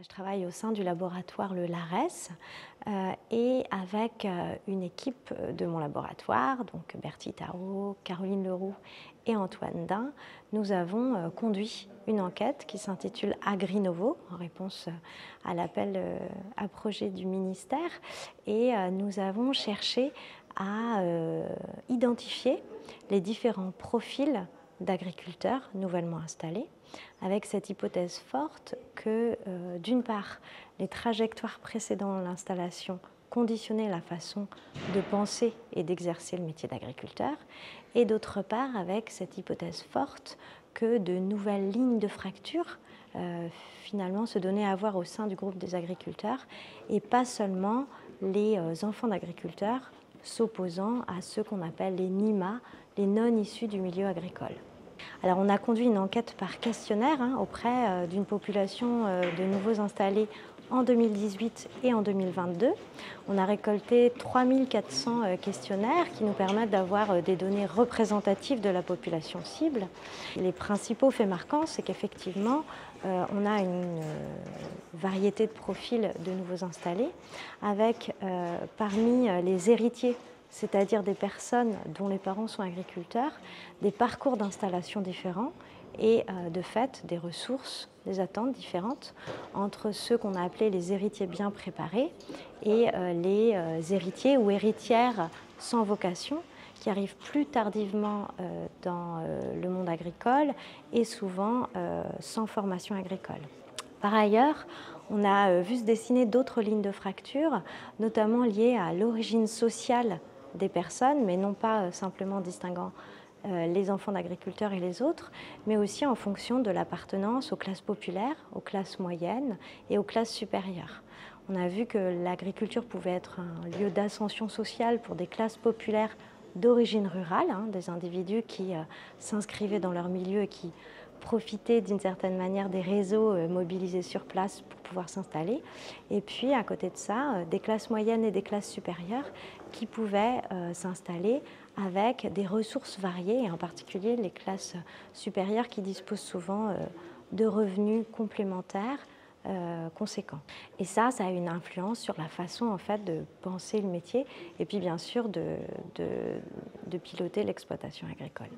Je travaille au sein du laboratoire le LARES et avec une équipe de mon laboratoire, donc Bertie Tarot, Caroline Leroux et Antoine Dain, nous avons conduit une enquête qui s'intitule AgriNovo, en réponse à l'appel à projet du ministère, et nous avons cherché à identifier les différents profils d'agriculteurs nouvellement installés, avec cette hypothèse forte que, d'une part, les trajectoires précédant l'installation conditionnaient la façon de penser et d'exercer le métier d'agriculteur, et d'autre part, avec cette hypothèse forte que de nouvelles lignes de fracture finalement se donnaient à voir au sein du groupe des agriculteurs, et pas seulement les enfants d'agriculteurs s'opposant à ceux qu'on appelle les NIMA, les non issus du milieu agricole. Alors on a conduit une enquête par questionnaire auprès d'une population de nouveaux installés en 2018 et en 2022. On a récolté 3400 questionnaires qui nous permettent d'avoir des données représentatives de la population cible. Les principaux faits marquants, c'est qu'effectivement, on a une variété de profils de nouveaux installés, avec parmi les héritiers, c'est-à-dire des personnes dont les parents sont agriculteurs, des parcours d'installation différents et de fait des ressources, des attentes différentes entre ceux qu'on a appelés les héritiers bien préparés et les héritiers ou héritières sans vocation qui arrivent plus tardivement dans le monde agricole et souvent sans formation agricole. Par ailleurs, on a vu se dessiner d'autres lignes de fracture, notamment liées à l'origine sociale des personnes, mais non pas simplement distinguant les enfants d'agriculteurs et les autres, mais aussi en fonction de l'appartenance aux classes populaires, aux classes moyennes et aux classes supérieures. On a vu que l'agriculture pouvait être un lieu d'ascension sociale pour des classes populaires d'origine rurale, des individus qui s'inscrivaient dans leur milieu et qui profiter d'une certaine manière des réseaux mobilisés sur place pour pouvoir s'installer. Et puis à côté de ça, des classes moyennes et des classes supérieures qui pouvaient s'installer avec des ressources variées, et en particulier les classes supérieures qui disposent souvent de revenus complémentaires conséquents. Et ça a une influence sur la façon en fait de penser le métier et puis bien sûr de piloter l'exploitation agricole.